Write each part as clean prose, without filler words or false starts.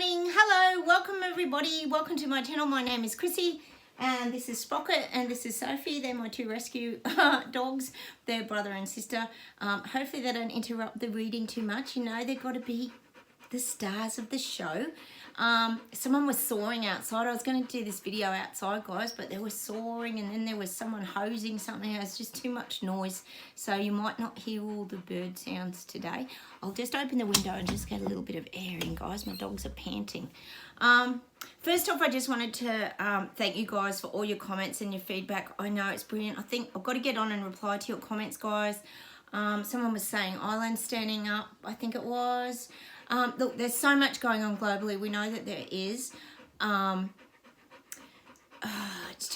morning. Hello, welcome everybody. Welcome to my channel. My name is Chrissy and this is Sprocket and this is Sophie. They're my two rescue dogs. They're brother and sister. Hopefully they don't interrupt the reading too much. You know, they've got to be the stars of the show. Someone was sawing outside. I was going to do this video outside, guys, but they were sawing and then there was someone hosing something. It was just too much noise, so you might not hear all the bird sounds today. I'll just open the window and just get a little bit of air in, guys. My dogs are panting. First off, I just wanted to thank you guys for all your comments and your feedback. I know it's brilliant. I think I've got to get on and reply to your comments, guys. Someone was saying Ireland standing up, I think it was. Look, there's so much going on globally. We know that there is. It's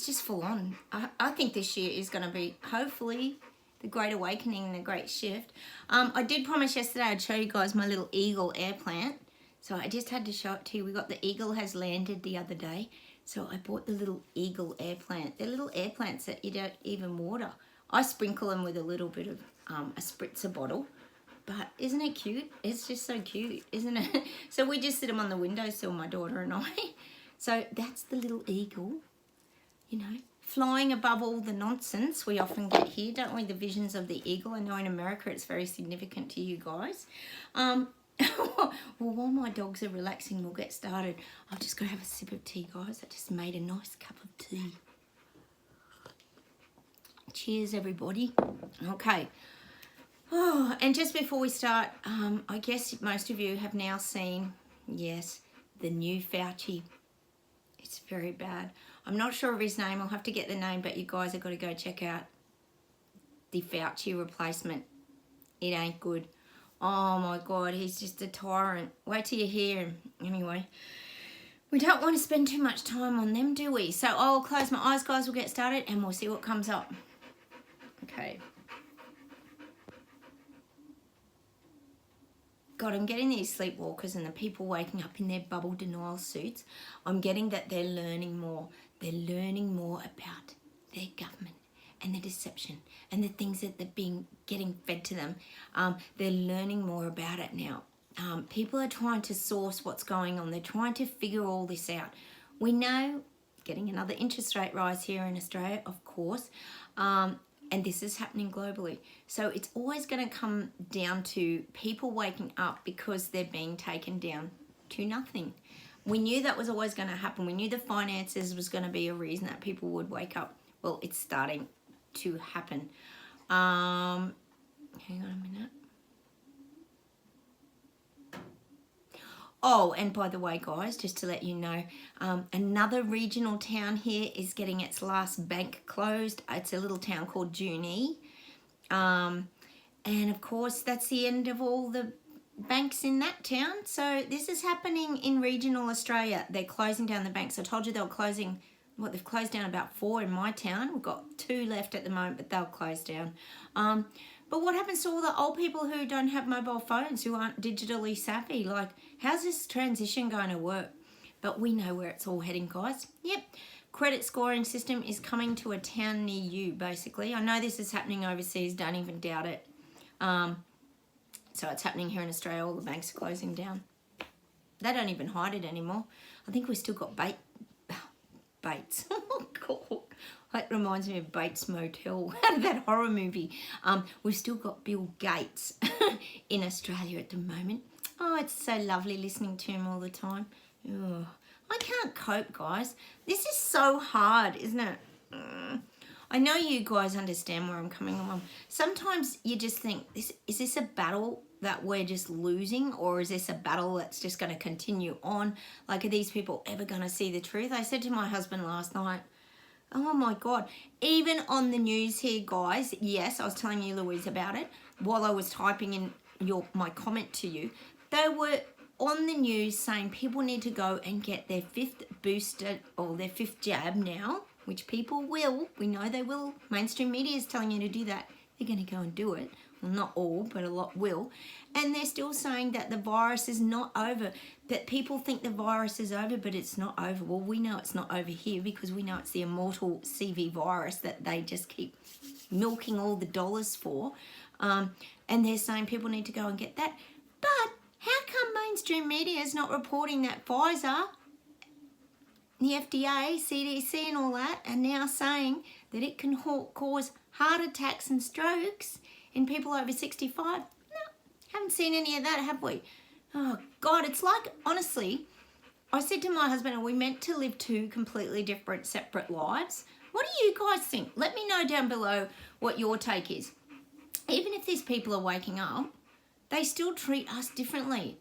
just full on. I think this year is going to be, hopefully, the Great Awakening and the Great Shift. I did promise yesterday I'd show you guys my little eagle air plant. So I just had to show it to you. The eagle has landed the other day. So I bought the little eagle air plant. They're little air plants that you don't even water. I sprinkle them with a little bit of a spritzer bottle. But isn't it cute? It's just so cute, isn't it? So we just sit them on the windowsill, my daughter and I. So that's the little eagle, you know, flying above all the nonsense we often get here, don't we? The visions of the eagle. I know in America it's very significant to you guys. Well, while my dogs are relaxing, we'll get started. I'll just go have a sip of tea, guys. I just made a nice cup of tea. Cheers, everybody. Okay. Oh, and just before we start, I guess most of you have now seen, yes, the new Fauci. It's very bad. I'm not sure of his name. I'll have to get the name, but you guys have got to go check out the Fauci replacement. It ain't good. Oh my God, he's just a tyrant. Wait till you hear him. Anyway, we don't want to spend too much time on them, do we? So I'll close my eyes, guys. We'll get started and we'll see what comes up. Okay. God, I'm getting these sleepwalkers and the people waking up in their bubble denial suits. I'm getting that they're learning more. They're learning more about their government and the deception and the things that they're getting fed to them. They're learning more about it now. People are trying to source what's going on. They're trying to figure all this out. We know getting another interest rate rise here in Australia, of course. And this is happening globally. So it's always going to come down to people waking up because they're being taken down to nothing. We knew that was always going to happen. We knew the finances was going to be a reason that people would wake up. Well, it's starting to happen. Hang on a minute. Oh, and by the way, guys, just to let you know, another regional town here is getting its last bank closed. It's a little town called Junee. And of course, that's the end of all the banks in that town. So this is happening in regional Australia. They're closing down the banks. I told you they were closing, well, they've closed down about 4 in my town. We've got 2 left at the moment, but they'll close down. But what happens to all the old people who don't have mobile phones, who aren't digitally savvy? Like, how's this transition going to work? But we know where it's all heading, guys. Yep. Credit scoring system is coming to a town near you, basically. I know this is happening overseas. Don't even doubt it. So it's happening here in Australia. All the banks are closing down. They don't even hide it anymore. I think we've still got Bates. Oh, God. That reminds me of Bates Motel, that horror movie. We've still got Bill Gates in Australia at the moment. Oh, it's so lovely listening to him all the time. Oh, I can't cope, guys. This is so hard, isn't it? I know you guys understand where I'm coming from. Sometimes you just think, is this a battle that we're just losing, or is this a battle that's just going to continue on? Like, are these people ever going to see the truth? I said to my husband last night, oh my God, even on the news here, guys, yes, I was telling you, Louise, about it while I was typing in my comment to you. They were on the news saying people need to go and get their 5th booster or their 5th jab now, which people will. We know they will. Mainstream media is telling you to do that. They're going to go and do it. Well, not all, but a lot will. And they're still saying that the virus is not over, that people think the virus is over, but it's not over. Well, we know it's not over here because we know it's the immortal CV virus that they just keep milking all the dollars for. And they're saying people need to go and get that. But how come mainstream media is not reporting that Pfizer, the FDA, CDC and all that are now saying that it can cause heart attacks and strokes in people over 65. No, haven't seen any of that, have we? Oh, God, it's like, honestly, I said to my husband, are we meant to live two completely different, separate lives? What do you guys think? Let me know down below what your take is. Even if these people are waking up, they still treat us differently.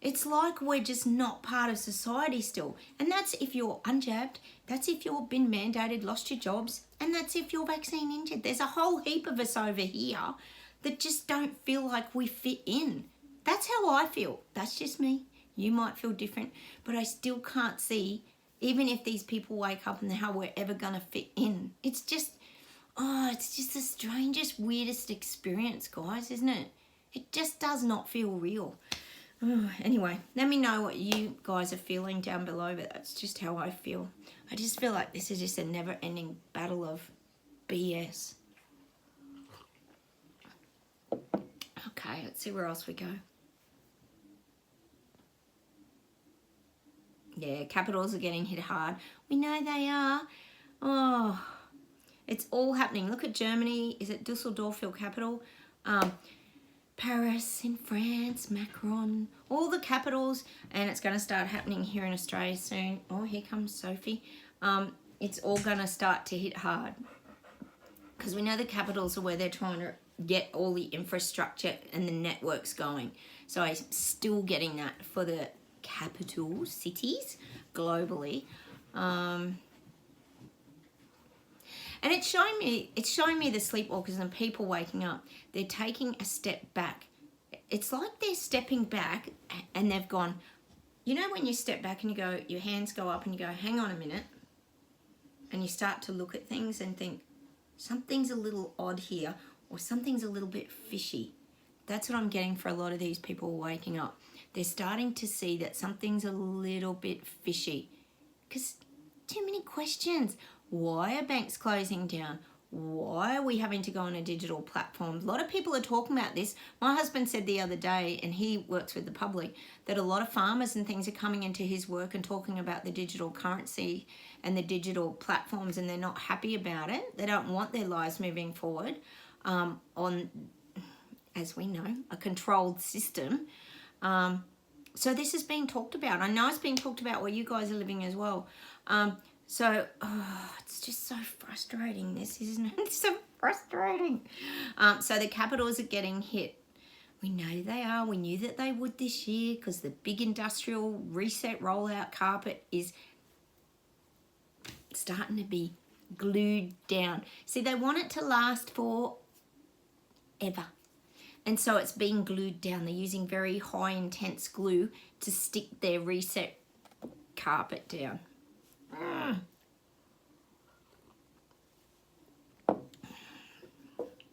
It's like we're just not part of society still. And that's if you're unjabbed, that's if you've been mandated, lost your jobs, and that's if you're vaccine injured. There's a whole heap of us over here that just don't feel like we fit in. That's how I feel. That's just me. You might feel different, but I still can't see, even if these people wake up and how we're ever going to fit in. It's just the strangest, weirdest experience, guys, isn't it? It just does not feel real. Anyway, let me know what you guys are feeling down below, but that's just how I feel. I just feel like this is just a never-ending battle of BS. Okay, let's see where else we go. Yeah, capitals are getting hit hard. We know they are. Oh, it's all happening. Look at Germany. Is it Dusseldorf, your capital? Paris in France, Macron, all the capitals, and it's going to start happening here in Australia soon. Oh, here comes Sophie. It's all going to start to hit hard because we know the capitals are where they're trying to get all the infrastructure and the networks going. So I'm still getting that for the capital cities globally. And it's showing me the sleepwalkers and people waking up. They're taking a step back. It's like they're stepping back and they've gone, you know when you step back and you go, your hands go up and you go, hang on a minute. And you start to look at things and think, something's a little odd here or something's a little bit fishy. That's what I'm getting for a lot of these people waking up. They're starting to see that something's a little bit fishy. Because too many questions. Why are banks closing down? Why are we having to go on a digital platform? A lot of people are talking about this. My husband said the other day, and he works with the public, that a lot of farmers and things are coming into his work and talking about the digital currency and the digital platforms, and they're not happy about it. They don't want their lives moving forward on, as we know, a controlled system. So this is being talked about. I know it's being talked about where you guys are living as well. So, it's just so frustrating, this, isn't it? It's so frustrating. So the capitals are getting hit. We know they are. We knew that they would this year because the big industrial reset rollout carpet is starting to be glued down. See, they want it to last forever. And so it's being glued down. They're using very high intense glue to stick their reset carpet down.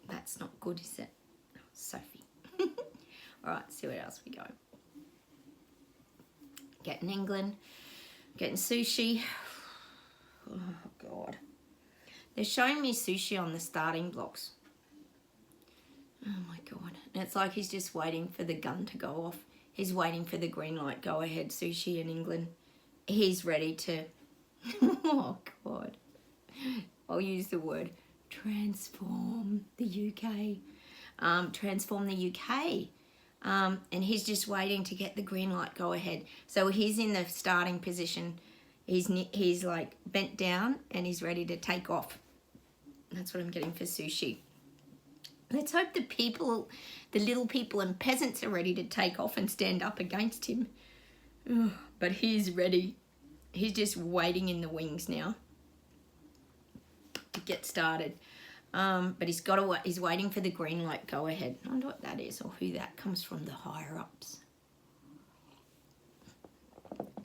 That's not good, is it? Sophie. All right, see where else we go. Getting England, getting sushi. Oh, God. They're showing me sushi on the starting blocks. Oh, my God. And it's like he's just waiting for the gun to go off. He's waiting for the green light. Go ahead, sushi in England. He's ready to... Oh, God. I'll use the word transform the UK. Transform the UK. And he's just waiting to get the green light, go ahead. So he's in the starting position. He's like bent down and he's ready to take off. That's what I'm getting for sushi. Let's hope the people, the little people and peasants are ready to take off and stand up against him. Ugh, but he's ready. He's just waiting in the wings now to get started. But he's waiting for the green light, go ahead. I wonder what that is or who that comes from, the higher ups.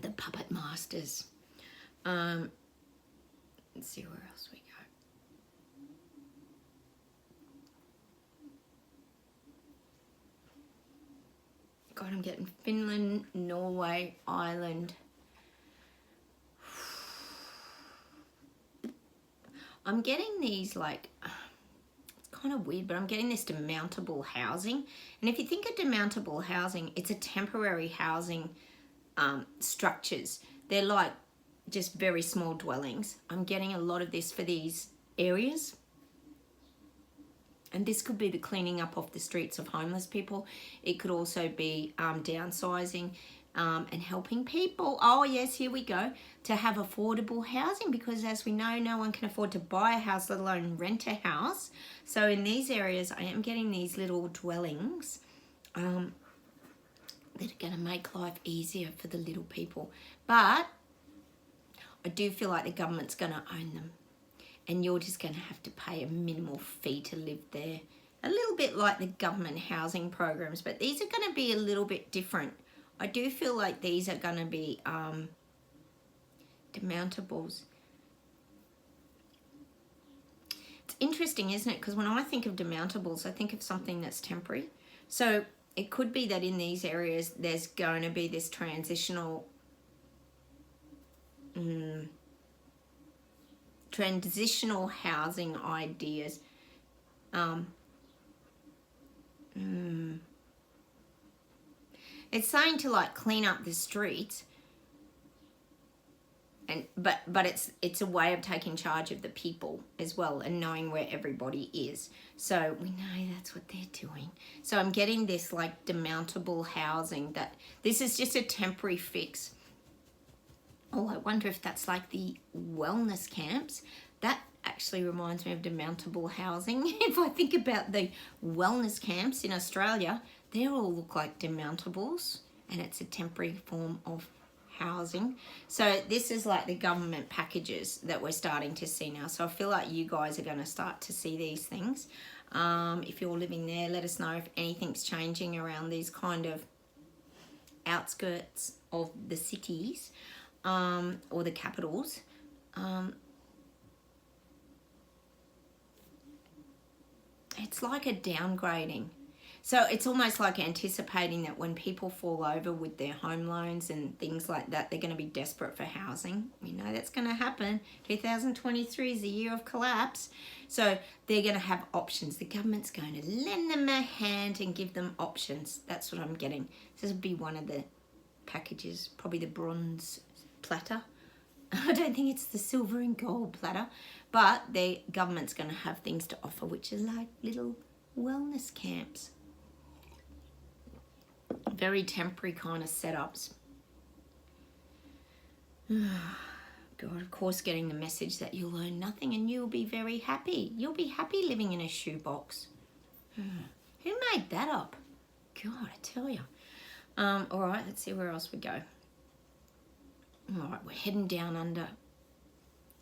The puppet masters. Let's see where else we go. God, I'm getting Finland, Norway, Ireland. I'm getting these like, it's kind of weird, but I'm getting this demountable housing. And if you think of demountable housing, it's a temporary housing structures. They're like just very small dwellings. I'm getting a lot of this for these areas. And this could be the cleaning up off the streets of homeless people. It could also be downsizing and helping people. Oh yes, here we go. To have affordable housing, because as we know, no one can afford to buy a house, let alone rent a house. So in these areas, I am getting these little dwellings that are going to make life easier for the little people. But I do feel like the government's going to own them. And you're just going to have to pay a minimal fee to live there. A little bit like the government housing programs, but these are going to be a little bit different. I do feel like these are going to be demountables. It's interesting, isn't it? Because when I think of demountables, I think of something that's temporary. So it could be that in these areas, there's going to be this transitional housing ideas. It's saying to like clean up the streets, and but it's a way of taking charge of the people as well and knowing where everybody is. So we know that's what they're doing. So I'm getting this like demountable housing, that this is just a temporary fix. Oh, I wonder if that's like the wellness camps. That actually reminds me of demountable housing. If I think about the wellness camps in Australia, they all look like demountables, and it's a temporary form of housing. So this is like the government packages that we're starting to see now. So I feel like you guys are going to start to see these things. If you're living there, let us know if anything's changing around these kind of outskirts of the cities. Or the capitals. It's like a downgrading. So it's almost like anticipating that when people fall over with their home loans and things like that, they're going to be desperate for housing. We know that's going to happen. 2023 is the year of collapse. So they're going to have options. The government's going to lend them a hand and give them options. That's what I'm getting. This would be one of the packages, probably the bronze platter. I don't think it's the silver and gold platter, but the government's going to have things to offer, which are like little wellness camps. Very temporary kind of setups. God, of course, getting the message that you'll learn nothing and you'll be very happy. You'll be happy living in a shoebox. Who made that up? God, I tell you. All right, let's see where else we go. All right, we're heading down under.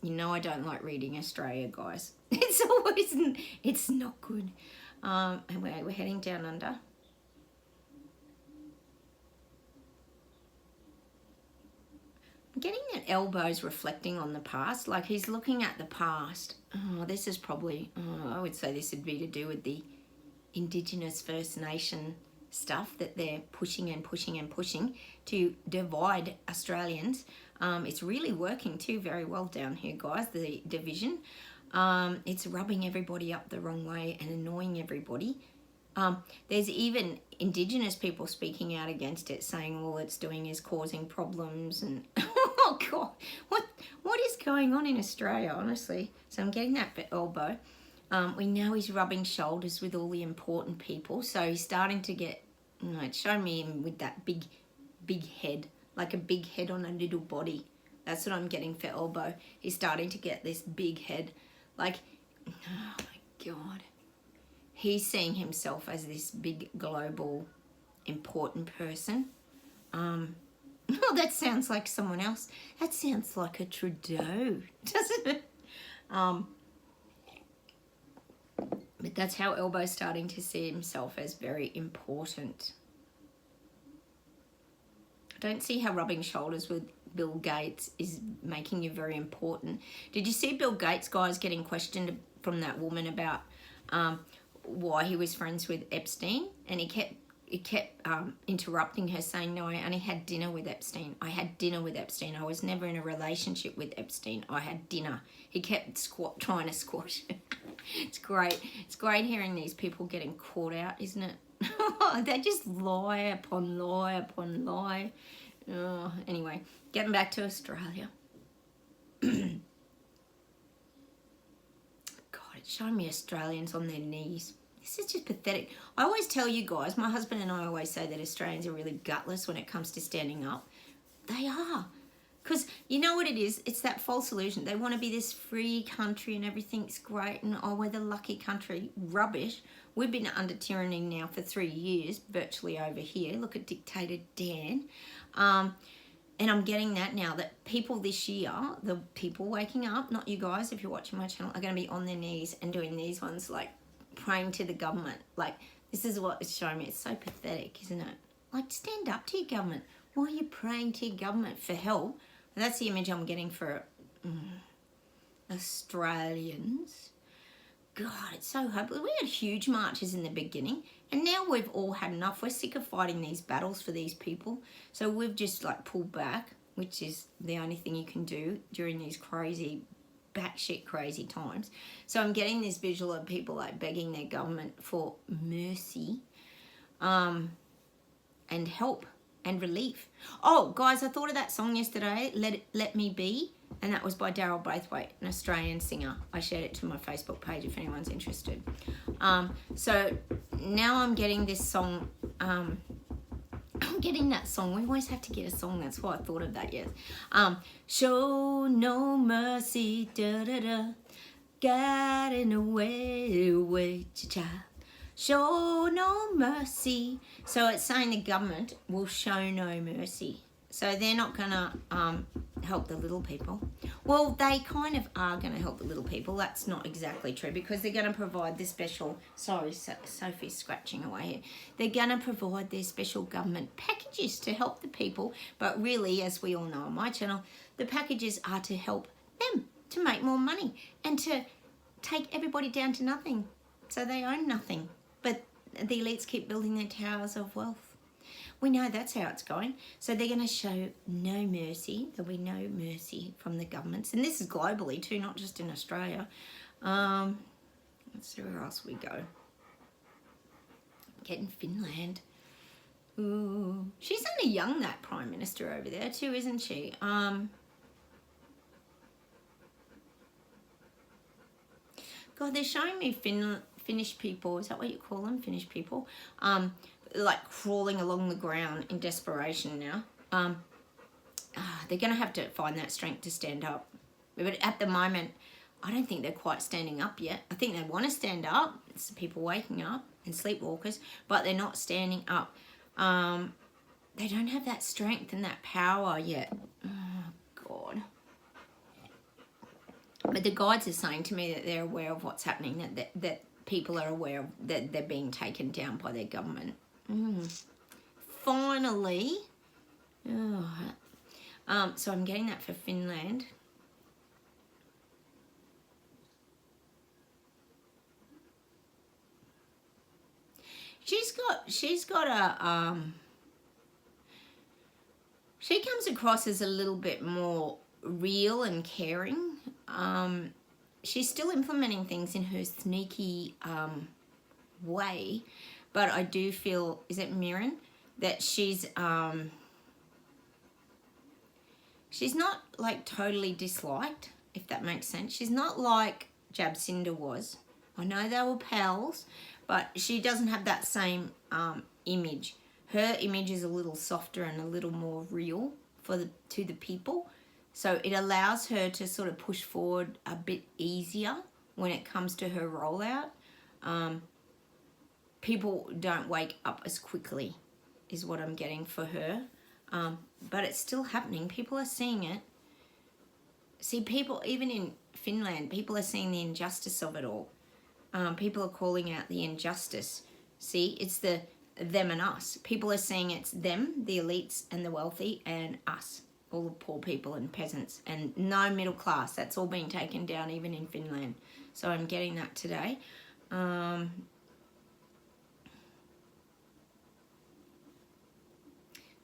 You know I don't like reading Australia, guys. It's not good. And we're heading down under. I'm getting that Elbo's reflecting on the past, like he's looking at the past. Oh, this is probably, I would say this would be to do with the Indigenous First Nation stuff that they're pushing and pushing and pushing to divide Australians. It's really working too very well down here, guys, the division. It's rubbing everybody up the wrong way and annoying everybody. There's even Indigenous people speaking out against it, saying all it's doing is causing problems and oh God, what is going on in Australia, honestly? So I'm getting that for Elbo. We know he's rubbing shoulders with all the important people, so he's starting to get, it's showing me him with that big head, like a big head on a little body. That's what I'm getting for Elbo. He's starting to get this big head, like, oh my God. He's seeing himself as this big global important person. Oh, that sounds like someone else. That sounds like a Trudeau, doesn't it? But that's how Elbo's starting to see himself as very important. I don't see how rubbing shoulders with Bill Gates is making you very important. Did you see Bill Gates, guys, getting questioned from that woman about why he was friends with Epstein? And he kept it kept interrupting her, saying, no, I only had dinner with Epstein. I had dinner with Epstein. I was never in a relationship with Epstein. I had dinner. He kept trying to squash it. It's great. It's great hearing these people getting caught out, isn't it? They just lie upon lie upon lie. Oh, anyway, getting back to Australia. God, it's showing me Australians on their knees. This is just pathetic. I always tell you guys, my husband and I always say that Australians are really gutless when it comes to standing up. They are. Because you know what it is? It's that false illusion. They want to be this free country and everything's great and, oh, we're the lucky country. Rubbish. We've been under tyranny now for 3 years, virtually over here. Look at Dictator Dan. And I'm getting that now, that people this year, the people waking up, not you guys, if you're watching my channel, are going to be on their knees and doing these ones, like praying to the government. Like, this is what it's showing me. It's so pathetic, isn't it? Like, stand up to your government. Why are you praying to your government for help? And that's the image I'm getting for Australians. God, it's so hopeless. We had huge marches in the beginning, and now we've all had enough. We're sick of fighting these battles for these people. So we've just like pulled back, which is the only thing you can do during these crazy, batshit crazy times. So I'm getting this visual of people like begging their government for mercy and help and relief. Oh, guys, I thought of that song yesterday, Let Me Be, and that was by Daryl Braithwaite, an Australian singer. I shared it to my Facebook page if anyone's interested. So now I'm getting this song. I'm getting that song. We always have to get a song. That's why I thought of that, yes. Show no mercy, da-da-da, God in a way, cha-cha. Show no mercy. So it's saying the government will show no mercy. So they're not going to help the little people. Well, they kind of are going to help the little people. That's not exactly true, because they're going to provide this special... Sorry, Sophie's scratching away here. They're going to provide their special government packages to help the people. But really, as we all know on my channel, the packages are to help them, to make more money and to take everybody down to nothing. So they own nothing. But the elites keep building their towers of wealth. We know that's how it's going. So they're going to show no mercy. There'll be no mercy from the governments. And this is globally too, not just in Australia. Let's see where else we go. Get in Finland. Ooh. She's only young, that Prime Minister over there too, isn't she? God, they're showing me Finnish people, is that what you call them? Finnish people? Like crawling along the ground in desperation now. They're going to have to find that strength to stand up. But at the moment, I don't think they're quite standing up yet. I think they want to stand up. It's the people waking up and sleepwalkers, but they're not standing up. They don't have that strength and that power yet. Oh, God. But the guides are saying to me that they're aware of what's happening, that people are aware of that they're being taken down by their government. Finally. Oh. So I'm getting that for Finland. She's got a she comes across as a little bit more real and caring. She's still implementing things in her sneaky way, but I do feel, is it Mirren, that she's not like totally disliked, if that makes sense. She's not like Jabsinda was. I know they were pals, but she doesn't have that same image. Her image is a little softer and a little more real to the people. So it allows her to sort of push forward a bit easier when it comes to her rollout. People don't wake up as quickly, is what I'm getting for her. But it's still happening. People are seeing it. See, people, even in Finland, people are seeing the injustice of it all. People are calling out the injustice. See, it's the them and us. People are seeing it's them, the elites and the wealthy, and us, all the poor people and peasants, and no middle class. That's all being taken down, even in Finland. So I'm getting that today.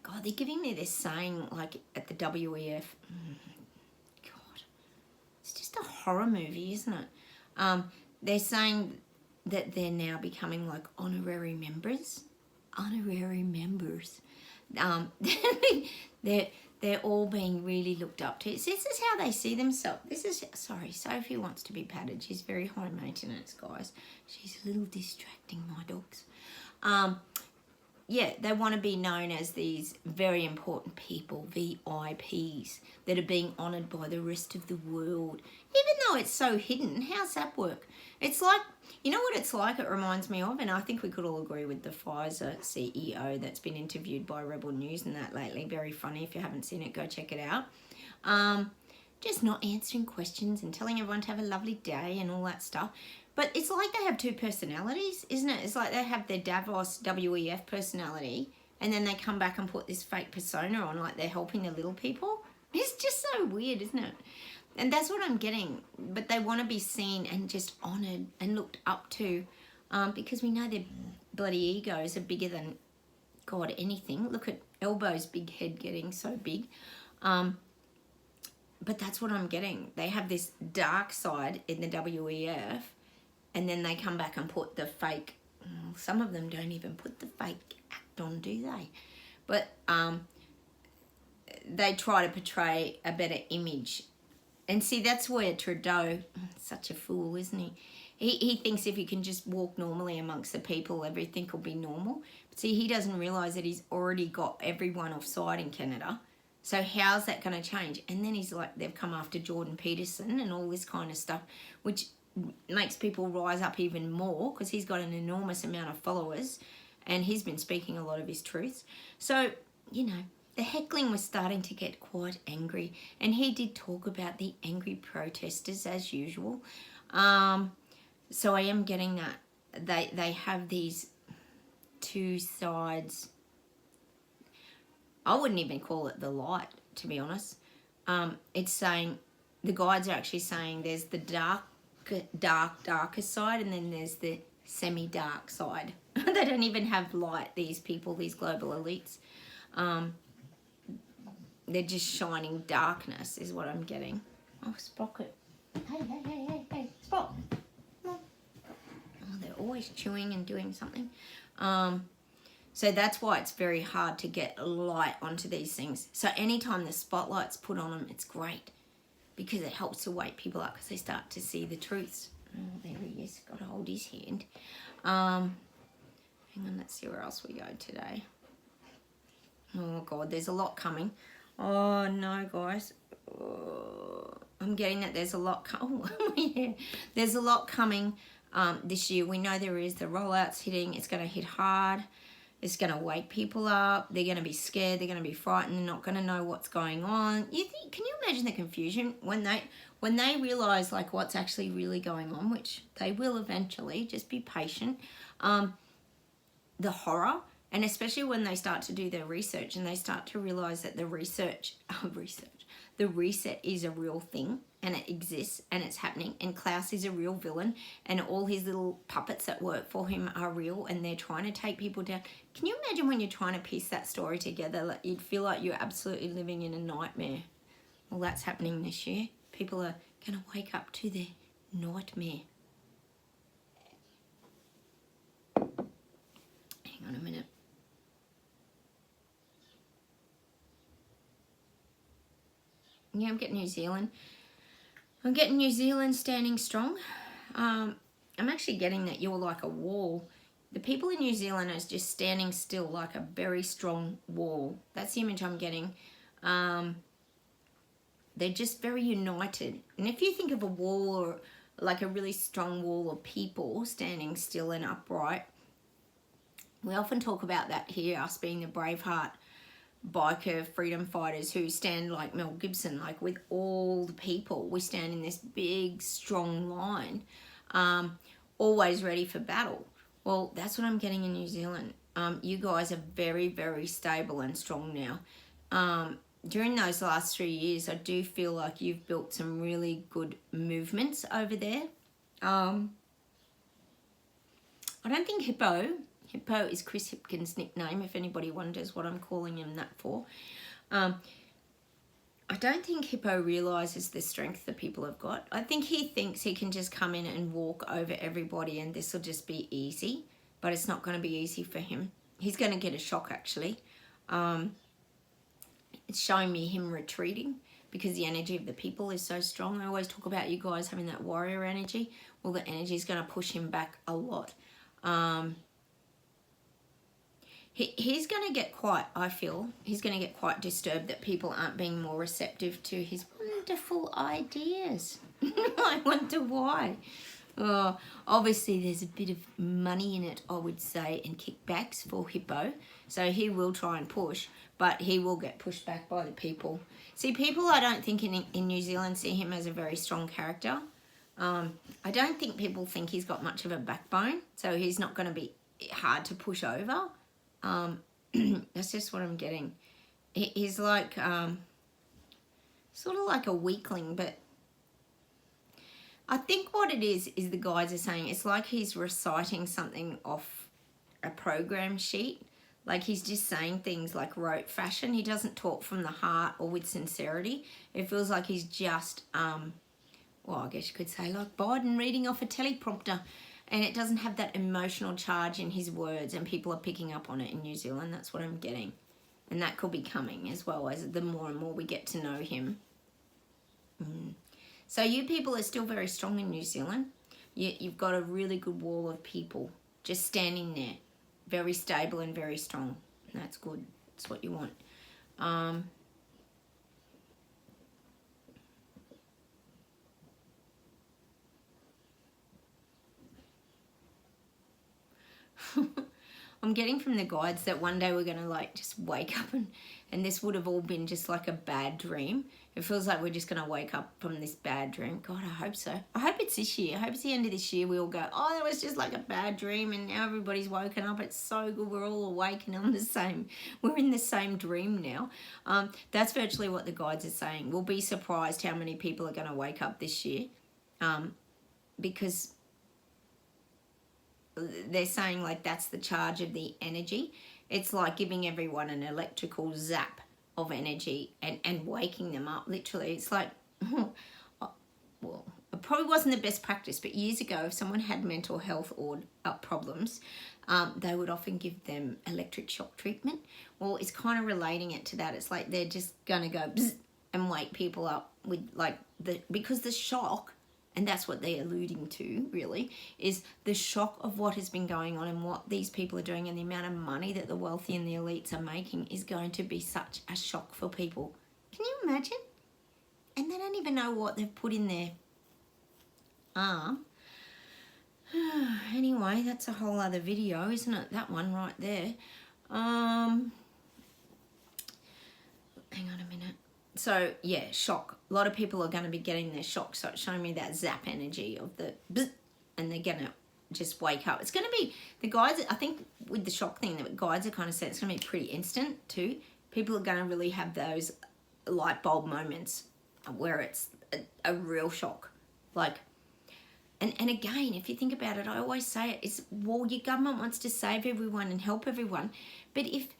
God, they're giving me this saying like at the WEF. God, it's just a horror movie, isn't it? They're saying that they're now becoming like honorary members. Honorary members. They're all being really looked up to. This is how they see themselves. Sorry, Sophie wants to be patted. She's very high maintenance, guys. She's a little distracting, my dogs. Yeah, they want to be known as these very important people, VIPs, that are being honoured by the rest of the world. Even though it's so hidden, how's that work? It's like, you know what it's like? It reminds me of, and I think we could all agree with the Pfizer CEO that's been interviewed by Rebel News and that lately. Very funny. If you haven't seen it, go check it out. Just not answering questions and telling everyone to have a lovely day and all that stuff. But it's like they have two personalities, isn't it? It's like they have their Davos WEF personality and then they come back and put this fake persona on like they're helping the little people. It's just so weird, isn't it? And that's what I'm getting. But they want to be seen and just honoured and looked up to because we know their bloody egos are bigger than, God, anything. Look at Elbow's big head getting so big. But that's what I'm getting. They have this dark side in the WEF. And then they come back and put the fake, some of them don't even put the fake act on, do they? But they try to portray a better image. And see, that's where Trudeau, such a fool, isn't he? He thinks if he can just walk normally amongst the people, everything will be normal. But see, he doesn't realise that he's already got everyone offside in Canada. So how's that going to change? And then he's like, they've come after Jordan Peterson and all this kind of stuff, which makes people rise up even more because he's got an enormous amount of followers and he's been speaking a lot of his truths. So, you know, the heckling was starting to get quite angry and he did talk about the angry protesters as usual. So I am getting that they have these two sides. I wouldn't even call it the light, to be honest. It's saying, the guides are actually saying there's the darker side and then there's the semi-dark side. They don't even have light, these people, these global elites. They're just shining darkness is what I'm getting. Oh, Sprocket. Hey, Spock. Come on. Oh, they're always chewing and doing something. So that's why it's very hard to get light onto these things. So anytime the spotlight's put on them, it's great. Because it helps to wake people up because they start to see the truths. Oh, there he is. Got to hold his hand. Hang on, let's see where else we go today. Oh, God, there's a lot coming. Oh, no, guys. Oh, I'm getting that there's a lot coming. Oh, yeah. There's a lot coming this year. We know there is. The rollout's hitting. It's going to hit hard. It's going to wake people up. They're going to be scared. They're going to be frightened. They're not going to know what's going on. Can you imagine the confusion when they realise like what's actually really going on, which they will eventually. Just be patient. The horror, and especially when they start to do their research and they start to realise that the reset is a real thing and it exists and it's happening and Klaus is a real villain and all his little puppets that work for him are real and they're trying to take people down. Can you imagine when you're trying to piece that story together? Like, you'd feel like you're absolutely living in a nightmare. Well, that's happening this year. People are going to wake up to their nightmare. Hang on a minute. Yeah, I'm getting New Zealand. I'm getting New Zealand standing strong. I'm actually getting that you're like a wall. The people in New Zealand are just standing still like a very strong wall. That's the image I'm getting. They're just very united. And if you think of a wall or like a really strong wall of people standing still and upright, we often talk about that here, us being the Braveheart biker freedom fighters who stand like Mel Gibson, like with all the people. We stand in this big, strong line, always ready for battle. Well, that's what I'm getting in New Zealand. You guys are very, very stable and strong now. During those last 3 years, I do feel like you've built some really good movements over there. I don't think Hippo Hippo is Chris Hipkins' nickname, if anybody wonders what I'm calling him that for. I don't think Hippo realises the strength that people have got. I think he thinks he can just come in and walk over everybody and this will just be easy, but it's not going to be easy for him. He's going to get a shock, actually. It's showing me him retreating because the energy of the people is so strong. I always talk about you guys having that warrior energy. Well, the energy is going to push him back a lot. He's going to get quite, I feel, he's going to get quite disturbed that people aren't being more receptive to his wonderful ideas. I wonder why. Oh, obviously, there's a bit of money in it, I would say, and kickbacks for Hippo. So he will try and push, but he will get pushed back by the people. See, people, I don't think in New Zealand see him as a very strong character. I don't think people think he's got much of a backbone, so he's not going to be hard to push over. That's just what I'm getting. He's like sort of like a weakling, but I think what it is the guides are saying it's like he's reciting something off a program sheet. Like he's just saying things like rote fashion. He doesn't talk from the heart or with sincerity. It feels like he's just well, I guess you could say like Biden reading off a teleprompter. And it doesn't have that emotional charge in his words, and people are picking up on it in New Zealand. That's what I'm getting. And that could be coming as well as the more and more we get to know him. So you people are still very strong in New Zealand. You've got a really good wall of people just standing there. Very stable and very strong. And that's good. That's what you want. I'm getting from the guides that one day we're going to like just wake up and this would have all been just like a bad dream. It feels like we're just going to wake up from this bad dream. God, I hope so. I hope it's this year. I hope it's the end of this year we all go, oh, that was just like a bad dream and now everybody's woken up. It's so good. We're all awake and we're in the same dream now. That's virtually what the guides are saying. We'll be surprised how many people are going to wake up this year because they're saying like that's the charge of the energy. It's like giving everyone an electrical zap of energy and waking them up, literally. It's like, well, it probably wasn't the best practice, but years ago, if someone had mental health or problems, they would often give them electric shock treatment. Well, it's kind of relating it to that. It's like they're just going to go bzz and wake people up with like because the shock, and that's what they're alluding to, really, is the shock of what has been going on and what these people are doing and the amount of money that the wealthy and the elites are making is going to be such a shock for people. Can you imagine? And they don't even know what they've put in their arm. Anyway, that's a whole other video, isn't it? That one right there. Hang on a minute. So, yeah, shock. A lot of people are going to be getting their shock. So it's showing me that zap energy of the bzz, and they're going to just wake up. It's going to be, the guides, I think with the shock thing, the guides are kind of saying it's going to be pretty instant too. People are going to really have those light bulb moments where it's a real shock. Like, and again, if you think about it, I always say it, it's, well, your government wants to save everyone and help everyone. But if,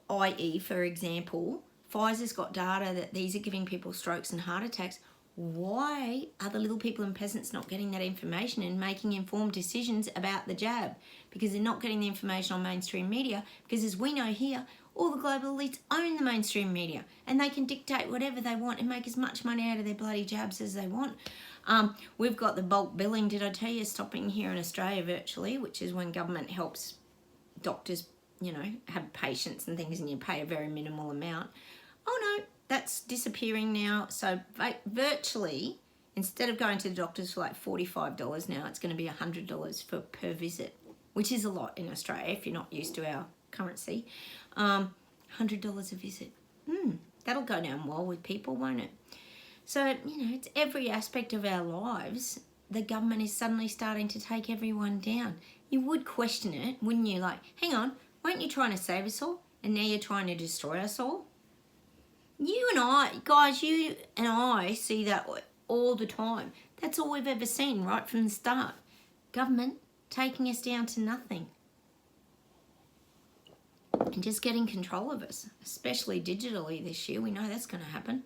i.e., for example, Pfizer's got data that these are giving people strokes and heart attacks, why are the little people and peasants not getting that information and making informed decisions about the jab? Because they're not getting the information on mainstream media, because as we know here, all the global elites own the mainstream media and they can dictate whatever they want and make as much money out of their bloody jabs as they want. We've got the bulk billing, did I tell you, stopping here in Australia virtually, which is when government helps doctors, you know, have patients and things and you pay a very minimal amount. Oh no, that's disappearing now. So virtually, instead of going to the doctors for like $45 now, it's going to be $100 per visit, which is a lot in Australia if you're not used to our currency. $100 a visit. That'll go down well with people, won't it? So, you know, it's every aspect of our lives. The government is suddenly starting to take everyone down. You would question it, wouldn't you? Like, hang on, weren't you trying to save us all? And now you're trying to destroy us all? You and I, guys, you and I see that all the time. That's all we've ever seen right from the start. Government taking us down to nothing. and just getting control of us, especially digitally this year. We know that's going to happen.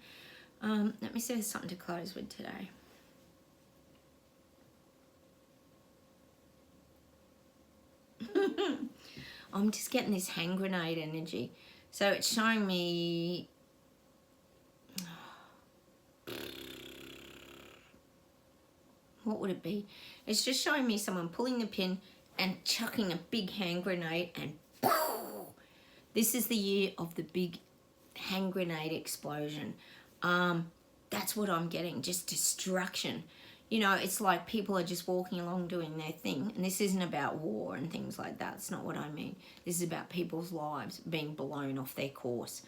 Let me see if there's something to close with today. I'm just getting this hand grenade energy. So it's showing me... What would it be? It's just showing me someone pulling the pin and chucking a big hand grenade and poof! This is the year of the big hand grenade explosion. That's what I'm getting, just destruction. You know, it's like people are just walking along doing their thing. And this isn't about war and things like that. It's not what I mean. This is about people's lives being blown off their course.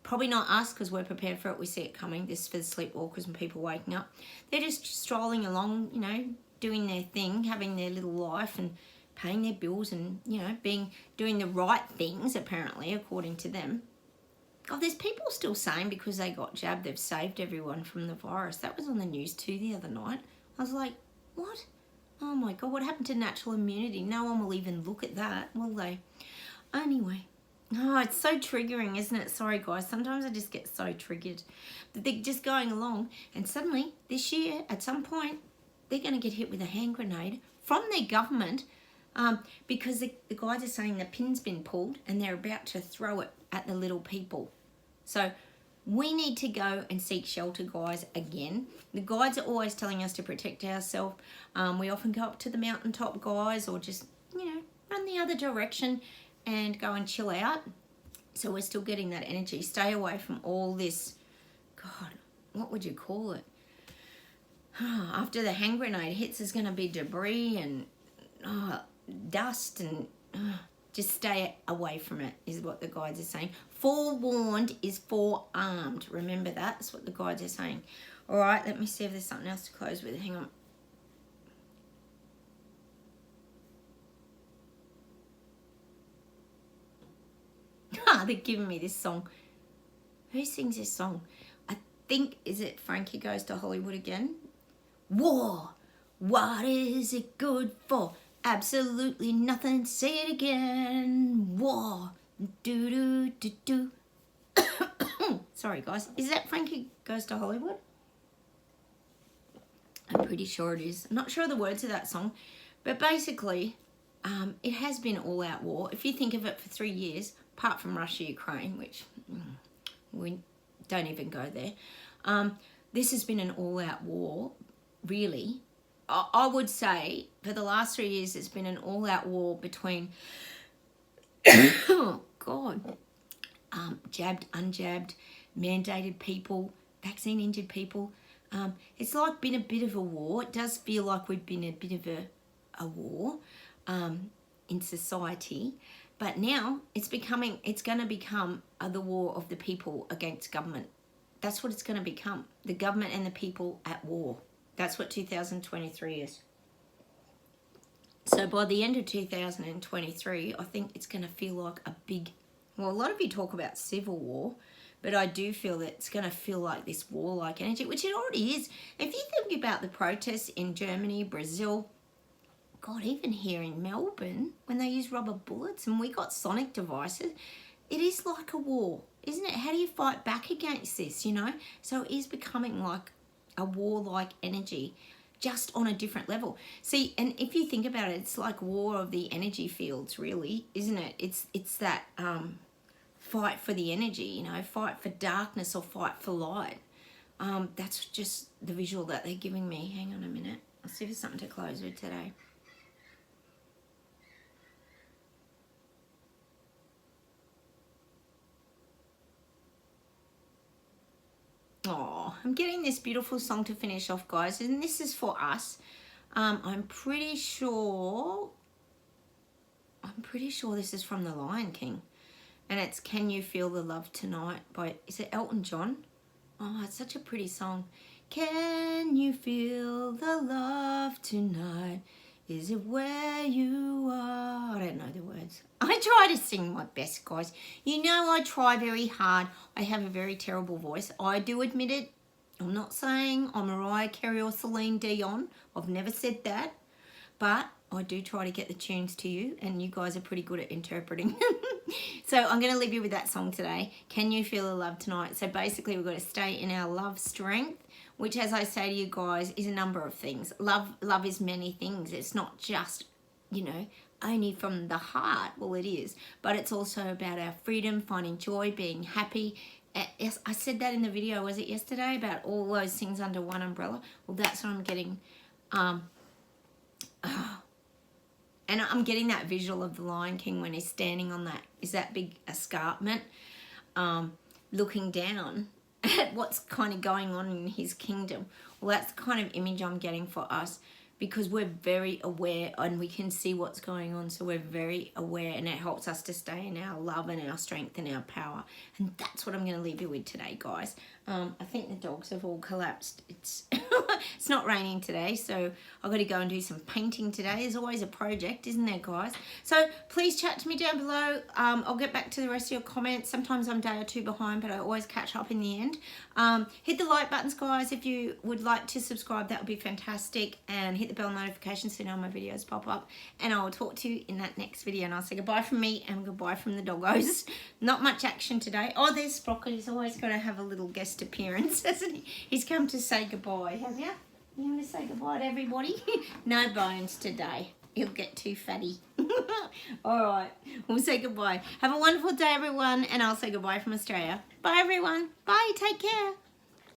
Probably not us because we're prepared for it. We see it coming. This is for the sleepwalkers and people waking up. They're just strolling along, you know, doing their thing, having their little life and paying their bills and, you know, doing the right things, apparently, according to them. Oh, there's people still saying because they got jabbed, they've saved everyone from the virus. That was on the news too the other night. I was like, what? Oh my God, what happened to natural immunity? No one will even look at that, will they? Anyway. Oh, it's so triggering, isn't it? Sorry, guys. Sometimes I just get so triggered. But they're just going along and suddenly this year, at some point, they're going to get hit with a hand grenade from their government because the guys are saying the pin's been pulled and they're about to throw it at the little people. So we need to go and seek shelter, guys, again. The guides are always telling us to protect ourselves. We often go up to the mountaintop, guys, or just, you know, run the other direction and go and chill out. So we're still getting that energy. Stay away from all this, God, what would you call it? After the hand grenade hits, there's going to be debris and dust and just stay away from it is what the guides are saying. Forewarned is forearmed. Remember that? That's what the guides are saying. All right, let me see if there's something else to close with. Hang on. They're giving me this song. Who sings this song? I think, is it Frankie Goes to Hollywood Again? War. What is it good for? Absolutely nothing. Say it again. War. Do do do do. Sorry, guys. Is that Frankie Goes to Hollywood? I'm pretty sure it is. I'm not sure of the words of that song, but basically, it has been all-out war. If you think of it for 3 years, apart from Russia, Ukraine, which we don't even go there, this has been an all-out war, really. I would say for the last 3 years, it's been an all-out war between, oh God, jabbed, unjabbed, mandated people, vaccine-injured people. It's like been a bit of a war. It does feel like we've been a bit of a war in society. But now it's going to become the war of the people against government. That's what it's going to become. The government and the people at war. That's what 2023 is. So by the end of 2023, I think it's going to feel like a lot of you talk about civil war, but I do feel that it's going to feel like this war-like energy, which it already is. If you think about the protests in Germany, Brazil, God, even here in Melbourne, when they use rubber bullets and we got sonic devices, it is like a war, isn't it? How do you fight back against this, you know? So it is becoming like a war-like energy, just on a different level. See, and if you think about it, it's like war of the energy fields, really, isn't it? It's that fight for the energy, you know, fight for darkness or fight for light. That's just the visual that they're giving me. Hang on a minute. I'll see if there's something to close with today. Oh, I'm getting this beautiful song to finish off, guys, and this is for us. I'm pretty sure this is from The Lion King, and it's "Can You Feel the Love Tonight" by, is it Elton John? Oh, it's such a pretty song. Can you feel the love tonight? Is it where you are? I don't know the words. I try to sing my best, guys. You know I try very hard. I have a very terrible voice. I do admit it. I'm not saying I'm Mariah Carey or Celine Dion. I've never said that. But I do try to get the tunes to you, and you guys are pretty good at interpreting. So I'm going to leave you with that song today. Can you feel the love tonight? So basically we've got to stay in our love strength, which, as I say to you guys, is a number of things. Love is many things. It's not just, you know, only from the heart. Well, it is, but it's also about our freedom, finding joy, being happy. Yes, I said that in the video, was it yesterday, about all those things under one umbrella? Well, that's what I'm getting. And I'm getting that visual of the Lion King when he's standing on that big escarpment, looking down at what's kind of going on in his kingdom. Well, that's the kind of image I'm getting for us, because we're very aware and we can see what's going on. So we're very aware, and it helps us to stay in our love and our strength and our power. And that's what I'm going to leave you with today, guys. I think the dogs have all collapsed. It's it's not raining today, so I've got to go and do some painting today. There's always a project, isn't there, guys? So please chat to me down below. I'll get back to the rest of your comments. Sometimes I'm a day or two behind, but I always catch up in the end. Hit the like buttons, guys. If you would like to subscribe, that would be fantastic. And hit the bell notification so you know my videos pop up. And I will talk to you in that next video. And I'll say goodbye from me and goodbye from the doggos. Not much action today. Oh, there's Sprocket. He's always got to have a little guest appearance, hasn't he? He's come to say goodbye, have you? You want to say goodbye to everybody? No bones today. He'll get too fatty. All right, we'll say goodbye. Have a wonderful day, everyone, and I'll say goodbye from Australia. Bye, everyone. Bye. Take care.